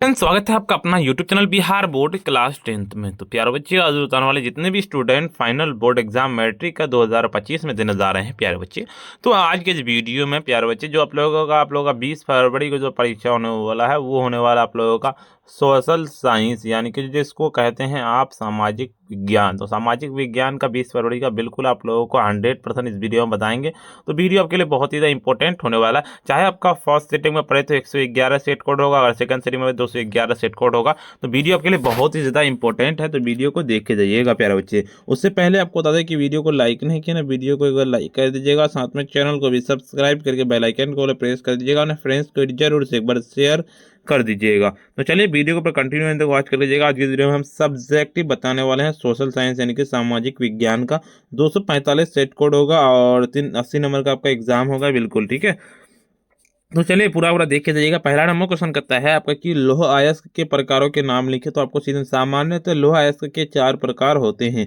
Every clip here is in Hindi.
फ्रेंड्स, स्वागत है आपका अपना YouTube channel Bihar board class 10th में। तो प्यारे बच्चे, आज बताने वाले जितने भी student final board exam matric का 2025 में देने जा रहे हैं प्यारे बच्चे, तो आज के इस वीडियो में प्यारे बच्चे जो आप लोगों का 20 फरवरी को जो परीक्षा होने वाला है वो होने वाला आप लोगों का सोशल साइंस, यानी कि जिसको कहते हैं आप सामाजिक विज्ञान। तो सामाजिक विज्ञान का 20 फरवरी का बिल्कुल आप लोगों को 100% इस वीडियो में बताएंगे। तो वीडियो आपके लिए बहुत ही ज़्यादा इंपॉर्टेंट होने वाला है। चाहे आपका फर्स्ट सेटिंग में पड़े तो 111 सेट कोड होगा, अगर सेकंड सेटिंग में 211 सेट कोड होगा। तो वीडियो आपके लिए बहुत ही ज़्यादा इंपॉर्टेंट है, तो वीडियो को देख के जाइएगा प्यारे बच्चे। उससे पहले आपको बता दें कि वीडियो को लाइक नहीं किया ना, वीडियो को एक बार लाइक कर दीजिएगा, साथ में चैनल को भी सब्सक्राइब करके बेल आइकन को प्रेस कर दीजिएगा और फ्रेंड्स को जरूर से एक बार शेयर कर दीजिएगा। तो चलिए वीडियो को पर कंटिन्यू तक वॉच कर लीजिएगा। आज की वीडियो में हम सब्जेक्टिव बताने वाले हैं सोशल साइंस यानी कि सामाजिक विज्ञान का 245 सेट कोड होगा और 80 नंबर का आपका एग्जाम होगा, बिल्कुल ठीक है। तो चलिए पूरा देख के जाइएगा। पहला नंबर क्वेश्चन करता है आपका कि लौह अयस्क के प्रकारों के नाम लिखे। तो आपको सीधे सामान्यतः लौह अयस्क के 4 प्रकार होते हैं।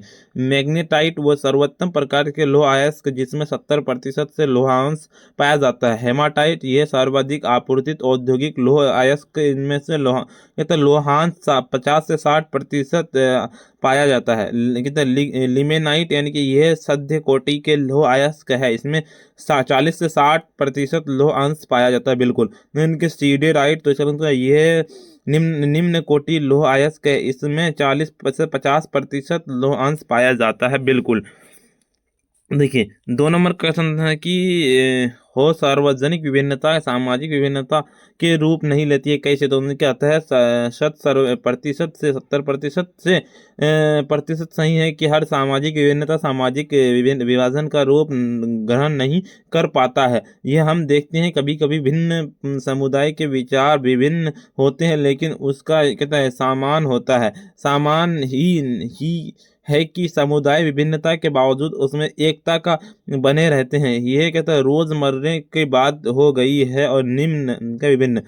मैग्नेटाइट वो सर्वोत्तम प्रकार के लौह अयस्क जिसमें 70% से लौहांश पाया जाता है। हेमाटाइट यह सर्वाधिक आपूर्तित औद्योगिक लौह अयस्क, इनमें से लौहांश 50 से 60% पाया जाता है। लिमेनाइट यानी कि यह सध्य कोटि के लौह अयस्क है, इसमें 40 से 60% लौह अंश पाया जाता है, बिल्कुल। इनके सीडेराइट तो चलो ये निम्न कोटि लौह अयस्क है, इसमें 40 से 50% लौह अंश पाया जाता है, बिल्कुल। देखिए 2 नंबर क्वेश्चन है कि हो सार्वजनिक विभिन्नता सामाजिक विभिन्नता के रूप नहीं लेती है, कैसे? तो उन्होंने क्या आता है प्रतिशत से 70% से प्रतिशत सही है कि हर सामाजिक विभिन्नता सामाजिक विभाजन का रूप ग्रहण नहीं कर पाता है। यह हम देखते हैं कभी कभी भिन्न समुदाय के विचार विभिन्न होते हैं, लेकिन उसका कहता है सामान होता है। सामान ही है कि समुदाय विभिन्नता के बावजूद उसमें एकता का बने रहते हैं। यह कहता है रोजमर्रे की बात हो गई है। और निम्न का विभिन्न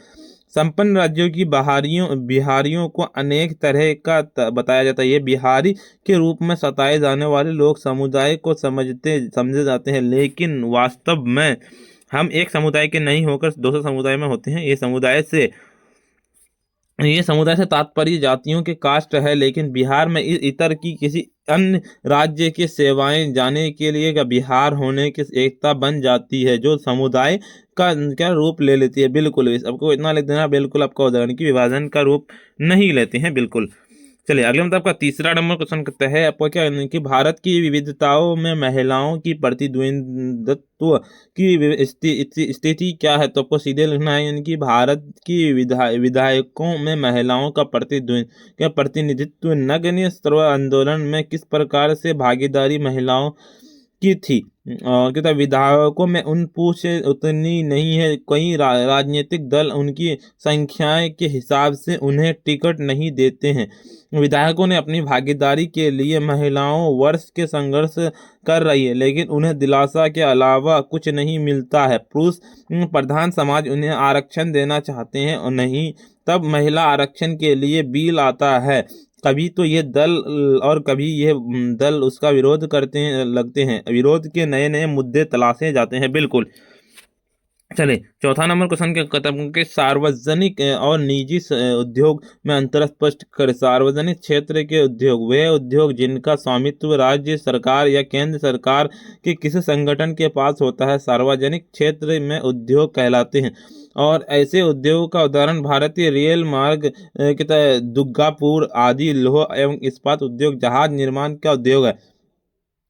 संपन्न राज्यों की बिहारियों को अनेक तरह का बताया जाता है। ये बिहारी के रूप में सताए जाने वाले लोग समुदाय को समझे जाते हैं, लेकिन वास्तव में हम एक समुदाय के नहीं होकर दूसरे समुदाय में होते हैं। ये समुदाय से तात्पर्य जातियों के कास्ट है, लेकिन बिहार में इतर की किसी अन्य राज्य की सेवाएं जाने के लिए का बिहार होने की एकता बन जाती है, जो समुदाय का क्या रूप ले लेती है, बिल्कुल। आपको इतना लिख देना, बिल्कुल आपका उदाहरण की विभाजन का रूप नहीं लेते हैं, बिल्कुल। चलिए अगले मतलब आपका तीसरा नंबर क्वेश्चन करता है आपको क्या कि भारत की विविधताओं में महिलाओं की प्रतिद्वंद्वित्व की स्थिति क्या है? तो आपको सीधे लिखना है, यानी कि भारत की विधायकों में महिलाओं का प्रतिनिधित्व नगण्य सर्व आंदोलन में किस प्रकार से भागीदारी महिलाओं की थी? और कहता विधायकों में उन पूछ उतनी नहीं है। कई राजनीतिक दल उनकी संख्याएं के हिसाब से उन्हें टिकट नहीं देते हैं। विधायकों ने अपनी भागीदारी के लिए महिलाओं वर्ष के संघर्ष कर रही है, लेकिन उन्हें दिलासा के अलावा कुछ नहीं मिलता है। पुरुष प्रधान समाज उन्हें आरक्षण देना चाहते हैं और नहीं तब महिला आरक्षण के लिए बिल आता है। कभी तो ये दल और कभी ये दल उसका विरोध लगते हैं। विरोध के नए नए मुद्दे तलाशे जाते हैं, बिल्कुल। चले चौथा नंबर क्वेश्चन के खत्म के सार्वजनिक और निजी उद्योग में अंतर स्पष्ट कर। सार्वजनिक क्षेत्र के उद्योग वे उद्योग जिनका स्वामित्व राज्य सरकार या केंद्र सरकार के किसी संगठन के पास होता है, सार्वजनिक क्षेत्र में उद्योग कहलाते हैं। और ऐसे उद्योग का उदाहरण भारतीय रेल मार्ग के दुर्गापुर आदि लौह एवं इस्पात उद्योग, जहाज निर्माण का उद्योग है।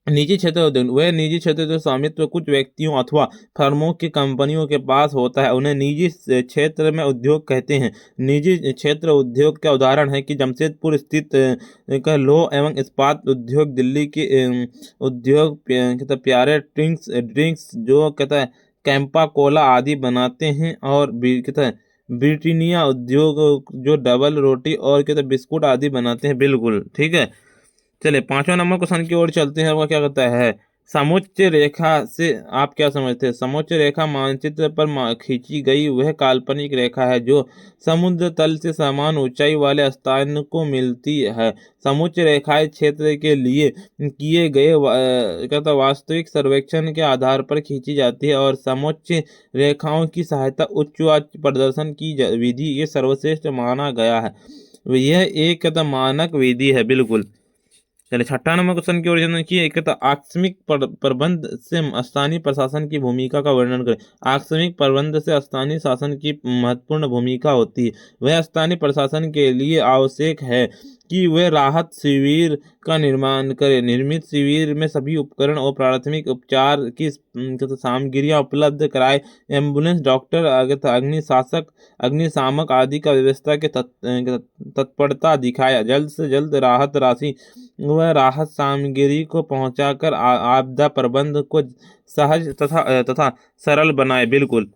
निजी क्षेत्र उद्योग वह निजी क्षेत्र जो स्वामित्व कुछ व्यक्तियों अथवा फर्मों की कंपनियों के पास होता है, उन्हें निजी क्षेत्र में उद्योग कहते हैं। निजी क्षेत्र उद्योग का उदाहरण है कि जमशेदपुर स्थित का लौह एवं इस्पात उद्योग, दिल्ली के उद्योग प्यारे ड्रिंक्स जो कहता है कैंपा कोला आदि बनाते हैं। और कहता है ब्रिटानिया उद्योग जो डबल रोटी और कहते बिस्कुट आदि बनाते हैं, बिल्कुल ठीक है। चलिए 5वां नंबर क्वेश्चन की ओर चलते हैं। वह क्या कहता है समोच्च रेखा से आप क्या समझते हैं? समोच्च रेखा मानचित्र पर खींची गई वह काल्पनिक रेखा है जो समुद्र तल से समान ऊंचाई वाले स्थान को मिलती है। समोच्च रेखाएं क्षेत्र के लिए किए गए वास्तविक सर्वेक्षण के आधार पर खींची जाती है और समोच्च रेखाओं की सहायता उच्च प्रदर्शन की विधि ये सर्वश्रेष्ठ माना गया है। यह एक मानक विधि है। बिल्कुल। चलिए 6 नंबर क्वेश्चन की ओर देखिए। एक तो आकस्मिक प्रबंध से स्थानीय प्रशासन की भूमिका का वर्णन करें। आकस्मिक प्रबंध से स्थानीय शासन की महत्वपूर्ण भूमिका होती है। वह स्थानीय प्रशासन के लिए आवश्यक है कि वह राहत शिविर का निर्माण करे। निर्मित शिविर में सभी उपकरण और प्राथमिक उपचार की सामग्रियां उपलब्ध कराए। एम्बुलेंस, डॉक्टर, अग्निशामक आदि का व्यवस्था के तत्परता दिखाया। जल्द से जल्द राहत राशि व राहत सामग्री को पहुंचाकर आपदा प्रबंधन को सहज तथा सरल बनाए। बिल्कुल।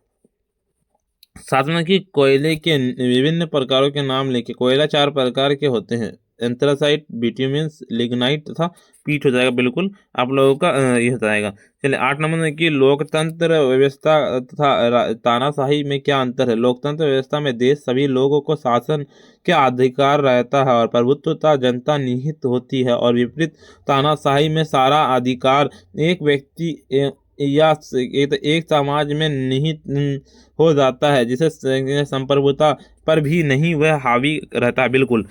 साधना की कोयले के विभिन्न प्रकारों के नाम लेके। कोयला 4 प्रकार के होते हैं। एंथ्रासाइट, बिट्यूमेंस, लिग्नाइट तथा पीट हो जाएगा। बिल्कुल आप लोगों का ये हो जाएगा। चलिए 8 नंबर में कि लोकतंत्र व्यवस्था तथा तानाशाही में क्या अंतर है? लोकतंत्र व्यवस्था में देश सभी लोगों को शासन के अधिकार रहता है और प्रभुत्वता जनता निहित होती है और विपरीत तानाशाही में सारा अधिकार एक व्यक्ति या एक समाज में निहित हो जाता है जिसे संप्रभुता पर भी नहीं वह हावी रहता है। बिल्कुल।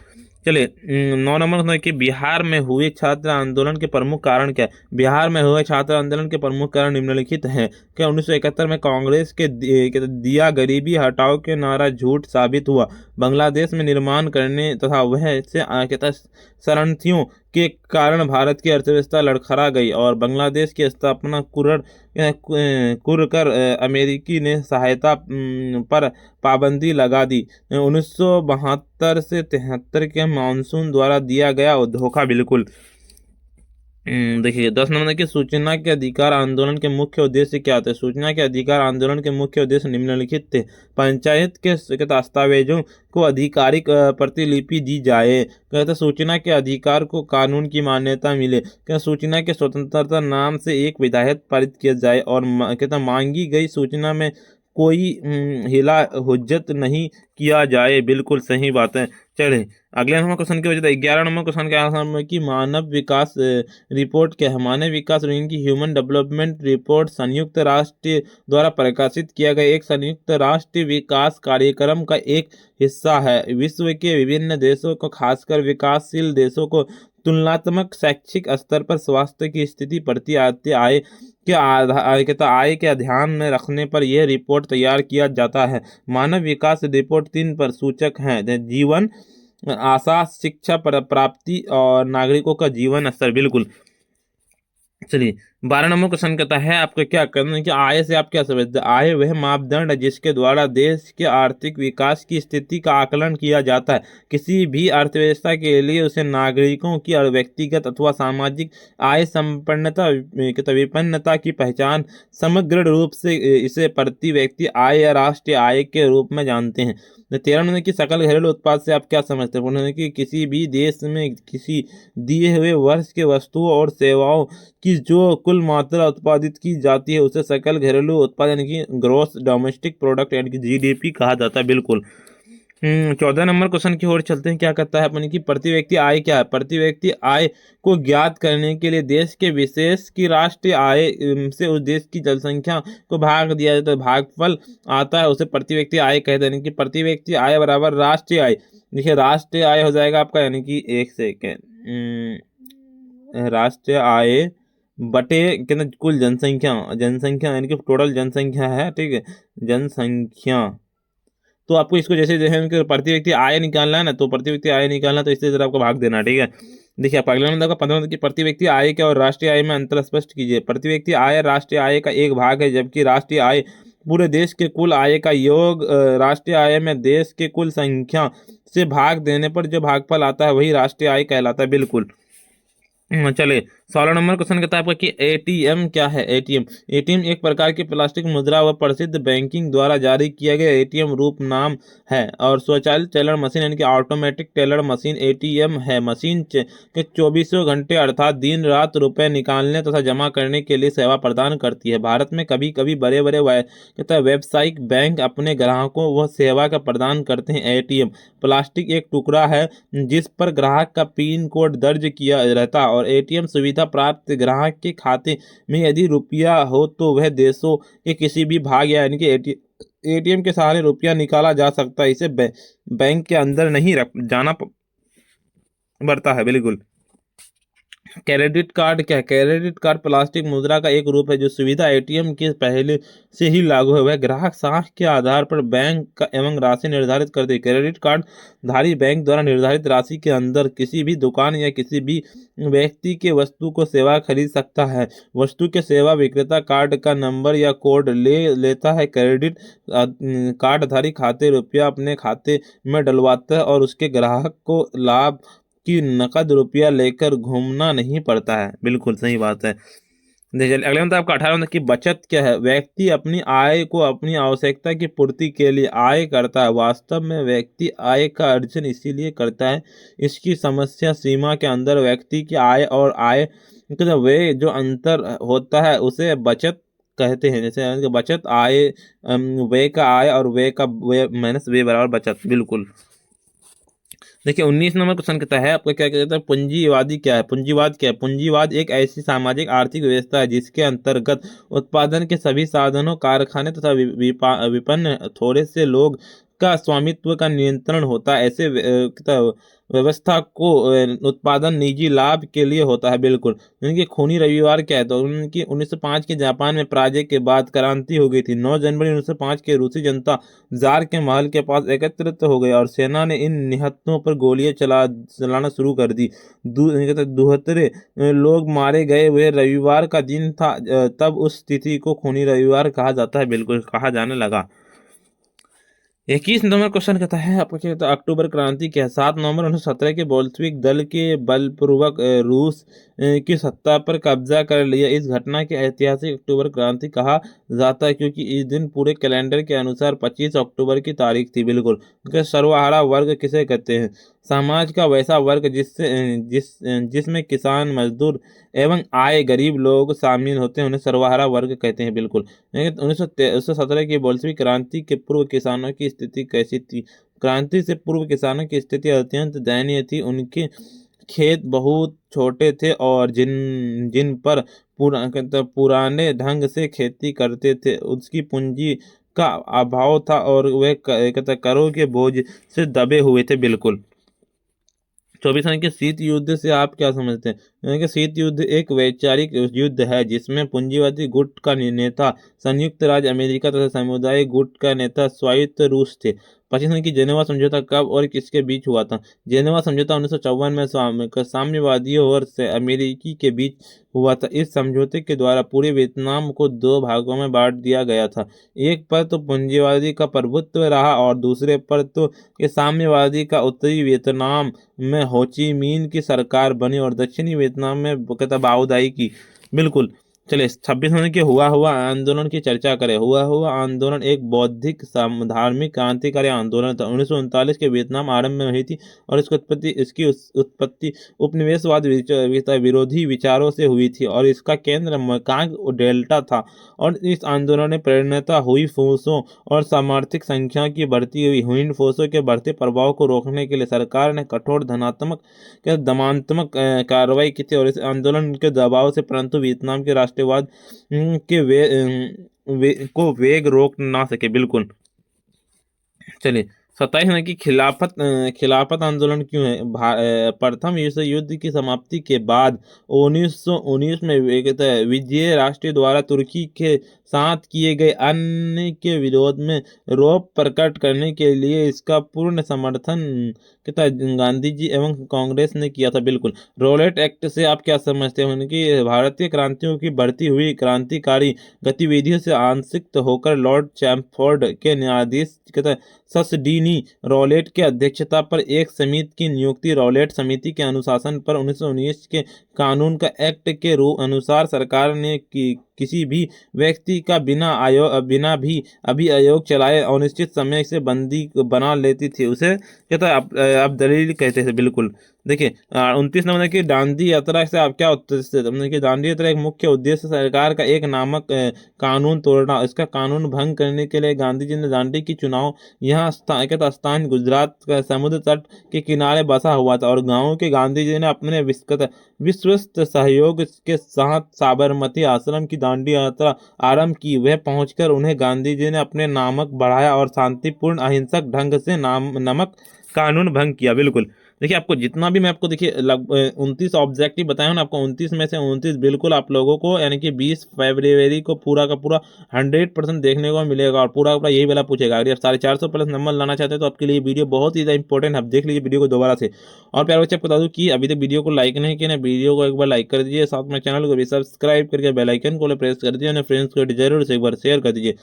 चलिए 9 नंबर कि बिहार में हुए छात्र आंदोलन के प्रमुख कारण क्या है? बिहार में हुए छात्र आंदोलन के प्रमुख कारण निम्नलिखित हैं। कि 1971 में कांग्रेस के दिया गरीबी हटाओ के नारा झूठ साबित हुआ। बांग्लादेश में निर्माण करने तथा वह से शरणार्थियों के कारण भारत की अर्थव्यवस्था लड़खड़ा गई और बांग्लादेश की स्थापना कुरकर अमेरिकी ने सहायता पर पाबंदी लगा दी। 1972 से 73 के मानसून द्वारा दिया गया धोखा। बिल्कुल। देखिए 10 नंबर की सूचना के अधिकार आंदोलन के मुख्य उद्देश्य क्या थे? सूचना के अधिकार आंदोलन के मुख्य उद्देश्य निम्नलिखित थे। पंचायत के दस्तावेजों को आधिकारिक प्रतिलिपि दी जाए। कहते सूचना के अधिकार को कानून की मान्यता मिले। क्या सूचना के स्वतंत्रता नाम से एक विधायक पारित किया जाए और कहता मांगी गई सूचना में कोई हिला हुज्जत नहीं किया जाए। बिल्कुल सही बात है। चले अगले नंबर क्वेश्चन की वजह 11 नंबर क्वेश्चन के आंसर में कि मानव विकास रिपोर्ट क्या है? मानव विकास की ह्यूमन डेवलपमेंट रिपोर्ट संयुक्त राष्ट्र द्वारा प्रकाशित किया गया एक संयुक्त राष्ट्र विकास कार्यक्रम का एक हिस्सा है। विश्व के विभिन्न देशों को खासकर विकासशील देशों को तुलनात्मक शैक्षिक स्तर पर स्वास्थ्य की स्थिति बढ़ती आय के ध्यान में रखने पर यह रिपोर्ट तैयार किया जाता है। मानव विकास रिपोर्ट 3 पर सूचक हैं। जीवन आशा, शिक्षा प्राप्ति और नागरिकों का जीवन स्तर। बिल्कुल। चलिए 12 नंबर क्वेश्चन कहता है आपका क्या करना है कि आय से आप क्या समझते हैं? आय वह मापदंड है जिसके द्वारा देश के आर्थिक विकास की स्थिति का आकलन किया जाता है। किसी भी अर्थव्यवस्था के लिए उसे नागरिकों की व्यक्तिगत अथवा सामाजिक आय संपन्नता विपन्नता की पहचान समग्र रूप से इसे प्रति व्यक्ति आय या राष्ट्रीय आय के रूप में जानते हैं। 13 नंबर की सकल घरेलू उत्पाद से आप क्या समझते हैं? उन्होंने कि किसी भी देश में किसी दिए हुए वर्ष के वस्तुओं और सेवाओं की जो कुल मात्रा उत्पादित की जाती है उसे सकल घरेलू उत्पाद यानी कि ग्रॉस डोमेस्टिक प्रोडक्ट यानी कि जीडीपी कहा जाता है। बिल्कुल। 14 नंबर क्वेश्चन की ओर चलते हैं। क्या कहता है अपन की प्रति व्यक्ति आय क्या है? प्रति व्यक्ति आय को ज्ञात करने के लिए देश के विशेष की राष्ट्रीय आय से उस देश की जनसंख्या को भाग दिया जाता है। भागफल आता है उसे प्रति व्यक्ति आय कहते हैं। यानी कि प्रति व्यक्ति आय बराबर राष्ट्रीय आय। देखिए राष्ट्रीय आय हो जाएगा आपका यानी कि एक सेकेंड राष्ट्रीय आय बटे कितना कुल जनसंख्या यानी कि टोटल जनसंख्या है। ठीक है जनसंख्या। तो आपको इसको जैसे जैसे प्रति व्यक्ति आय निकालना है ना तो प्रति व्यक्ति आय निकालना तो इससे जरा आपको भाग देना। ठीक है देखिए आप अगले नंबर का 15 की प्रति व्यक्ति आय क्या और राष्ट्रीय आय में अंतर स्पष्ट कीजिए। प्रति व्यक्ति आय राष्ट्रीय आय का एक भाग है जबकि राष्ट्रीय आय पूरे देश के कुल आय का योग। राष्ट्रीय आय में देश के कुल संख्या से भाग देने पर जो भागफल आता है वही राष्ट्रीय आय कहलाता है। बिल्कुल। चलिए 16 नंबर क्वेश्चन कहता है आपका कि एटीएम क्या है। एटीएम एटीएम एक प्रकार की प्लास्टिक मुद्रा व प्रसिद्ध बैंकिंग द्वारा जारी किया गया एटीएम रूप नाम है और स्वचालित टेलर मशीन यानी कि ऑटोमेटिक टेलर मशीन एटीएम है। मशीन के 24 घंटे अर्थात दिन रात रुपए निकालने तथा जमा करने के लिए सेवा प्रदान करती है। भारत में कभी कभी बड़े बड़े व्यावसायिक बैंक अपने ग्राहकों वह सेवा का प्रदान करते हैं। एटीएम प्लास्टिक एक टुकड़ा है जिस पर ग्राहक का पिन कोड दर्ज किया रहता है और एटीएम सुविधा प्राप्त ग्राहक के खाते में यदि रुपया हो तो वह देशों के किसी भी भाग यानी कि एटीएम के सहारे रुपया निकाला जा सकता है। इसे बैंक के अंदर नहीं जाना पड़ता है। बिल्कुल। क्रेडिट कार्ड क्या है। क्रेडिट कार्ड प्लास्टिक मुद्रा का एक रूप है जो सुविधा एटीएम के पहले से ही लागू है। वह ग्राहक साख के आधार पर बैंक का एवं राशि निर्धारित करती है। क्रेडिट कार्ड धारी बैंक द्वारा निर्धारित राशि के अंदर किसी भी दुकान या किसी भी व्यक्ति के वस्तु को सेवा खरीद सकता है। वस्तु के सेवा विक्रेता कार्ड का नंबर या कोड ले लेता है। क्रेडिट कार्ड धारी खाते रुपया अपने खाते में डलवाता है और उसके ग्राहक को लाभ कि नकद रुपया लेकर घूमना नहीं पड़ता है। बिल्कुल सही बात है। देखिए अगले में तो आपका 18 की बचत क्या है। व्यक्ति अपनी आय को अपनी आवश्यकता की पूर्ति के लिए आय करता है। वास्तव में व्यक्ति आय का अर्जन इसीलिए करता है इसकी समस्या सीमा के अंदर व्यक्ति की आय और आय वे जो अंतर होता है उसे बचत कहते हैं। जैसे बचत आय वे का आय और वे का वे माइनस वे बराबर बचत। बिल्कुल। देखिए 19 नंबर क्वेश्चन कहता है आपका क्या कहता है पूंजीवादी क्या है। पूंजीवाद क्या है। पूंजीवाद एक ऐसी सामाजिक आर्थिक व्यवस्था है जिसके अंतर्गत उत्पादन के सभी साधनों कारखाने तथा विपन्न थोड़े से लोग का स्वामित्व का नियंत्रण होता है। ऐसे व्यवस्था को उत्पादन निजी लाभ के लिए होता है। बिल्कुल। उनकी खूनी रविवार क्या है तो उनकी 1905 के जापान में पराजय के बाद क्रांति हो गई थी। 9 जनवरी 1905 के रूसी जनता जार के महल के पास एकत्रित हो गई और सेना ने इन निहत्तों पर गोलियां चलाना शुरू कर दी। 72 लोग मारे गए। वह रविवार का दिन था तब उस तिथि को खूनी रविवार कहा जाता है। बिल्कुल कहा जाने लगा। 21 नंबर क्वेश्चन कहता है आपको क्या कहता है अक्टूबर क्रांति क्या है। 7 नवंबर 1917 के बोल्शेविक दल के बलपूर्वक रूस की सत्ता पर कब्जा कर लिया। इस घटना के ऐतिहासिक अक्टूबर क्रांति कहा जाता है क्योंकि इस दिन पूरे कैलेंडर के अनुसार 25 अक्टूबर की तारीख थी। बिल्कुल। सर्वहारा वर्ग किसे कहते हैं। समाज का वैसा वर्ग जिसमें किसान मजदूर एवं आय गरीब लोग शामिल होते हैं उन्हें सर्वहारा वर्ग कहते हैं। बिल्कुल। 1917 की बोल्शेविक क्रांति के पूर्व किसानों की स्थिति कैसी थी। क्रांति से पूर्व किसानों की स्थिति अत्यंत दयनीय थी। उनके खेत बहुत छोटे थे और जिन पर पुराने ढंग से खेती करते थे उसकी पूंजी का अभाव था और वे करों के बोझ से दबे हुए थे। बिल्कुल। 24 रन के शीत युद्ध से आप क्या समझते हैं। यानी कि शीत युद्ध एक वैचारिक युद्ध है जिसमें पूंजीवादी गुट का नेता संयुक्त राज्य अमेरिका तथा सामुदायिक गुट का नेता स्वायत्त रूस थे। 25 रन की जेनेवा समझौता कब और किसके बीच हुआ था। जेनेवा समझौता 1954 में साम्यवादियों और अमेरिकी के बीच हुआ था। इस समझौते के द्वारा पूरे वियतनाम को 2 भागों में बांट दिया गया था। एक पर तो पूंजीवादी का प्रभुत्व रहा और दूसरे पर तो साम्यवादी का। उत्तरी वियतनाम में होची मिन की सरकार बनी और दक्षिणी वियतनाम में माओवादी की। बिल्कुल। चलिए 26 नंबर के हुआ आंदोलन की चर्चा करें। हुआ आंदोलन एक बौद्धिक धार्मिक क्रांतिकारी आंदोलन था। 1939 के वियतनाम आरंभ में हुई थी और इसकी उत्पत्ति उपनिवेशवाद विरोधी विचारों से हुई थी और इसका केंद्र मकांग डेल्टा था। और इस आंदोलन में प्रेरणा हुई फोर्सों और सामरिक संख्या की बढ़ती हुई हुई फोर्सों के बढ़ते प्रभाव को रोकने के लिए सरकार ने कठोर दमनात्मक कार्रवाई की थी और इस आंदोलन के दबाव से परंतु वियतनाम के राष्ट्रवाद के को वेग रोक ना सके। बिल्कुल। चलिए 27 नंबर की खिलाफत आंदोलन क्यों है। प्रथम विश्व युद्ध की समाप्ति के बाद 1919 में विजय राष्ट्र द्वारा तुर्की के साथ किए गए अन्य के विरोध में रोष प्रकट करने के लिए इसका पूर्ण समर्थन कहता गांधी जी एवं कांग्रेस ने किया था। बिल्कुल। रॉलेट एक्ट से आप क्या समझते हैं कि भारतीय क्रांतियों की बढ़ती हुई क्रांतिकारी गतिविधियों से आंशिक होकर लॉर्ड चैम्फोर्ड के न्यायाधीश कहता ससडीनी रॉलेट की अध्यक्षता पर एक समिति की नियुक्ति। रॉलेट समिति के अनुशासन पर 1919 के कानून का एक्ट के रूप अनुसार सरकार ने किसी भी व्यक्ति का बिना भी अभियोग चलाए अनिश्चित समय से बंदी बना लेती थी। उसे कहता है आप दलील कहते थे। बिल्कुल। देखिए 29 नंबर की दांडी यात्रा से आप क्या उत्तर कि दांडी यात्रा एक मुख्य उद्देश्य सरकार का एक नामक कानून तोड़ना। इसका कानून भंग करने के लिए गांधी जी ने दांडी की चुनाव यहाँ कहता स्थान गुजरात का समुद्र तट के किनारे बसा हुआ था और गांव के गांधी जी ने अपने विश्वस्त सहयोग के साथ साबरमती आश्रम की दांडी यात्रा आरंभ की। वह पहुंचकर उन्हें गांधी जी ने अपने नामक बढ़ाया और शांतिपूर्ण अहिंसक ढंग से नमक कानून भंग किया। बिल्कुल। देखिए आपको जितना भी मैं आपको देखिए 29 ऑब्जेक्टिव बताया ना, आपको 29 में से 29 बिल्कुल आप लोगों को यानी कि 20 फरवरी को पूरा का पूरा 100% देखने को मिलेगा और पूरा का पूरा यही वाला पूछेगा। अगर आप 450 प्लस नंबर लाना चाहते हैं तो आपके लिए वीडियो बहुत ही ज़्यादा इंपॉर्टेंट है। आप देख लीजिए वीडियो को दोबारा से। और प्यारे बच्चे आपको बता दूं कि अभी तक वीडियो को लाइक नहीं किया ना, वीडियो को एक बार लाइक कर दीजिए, साथ में चैनल को भी सब्सक्राइब करके बेल आइकन को प्रेस कर दीजिए और फ्रेंड्स को जरूर से एक बार शेयर कर दीजिए।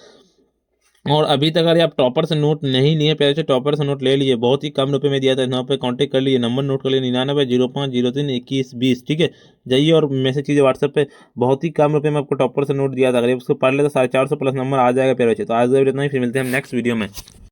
और अभी तक अगर आप टॉपर से नोट नहीं लिए, पहले से टॉपर से नोट ले लिए, बहुत ही कम रुपए में दिया था, यहाँ पे कांटेक्ट कर लीजिए, नंबर नोट कर लिए 9905032120। ठीक है, जाइए और मैसेज कीजिए व्हाट्सएप पे। बहुत ही कम रुपए में आपको टॉपर से नोट दिया था, अगर उसको पढ़ ले तो 450 प्लस नंबर आ जाएगा। प्यारे बच्चे तो आज इतना ही, फिर मिलते हैं हम नेक्स्ट वीडियो में।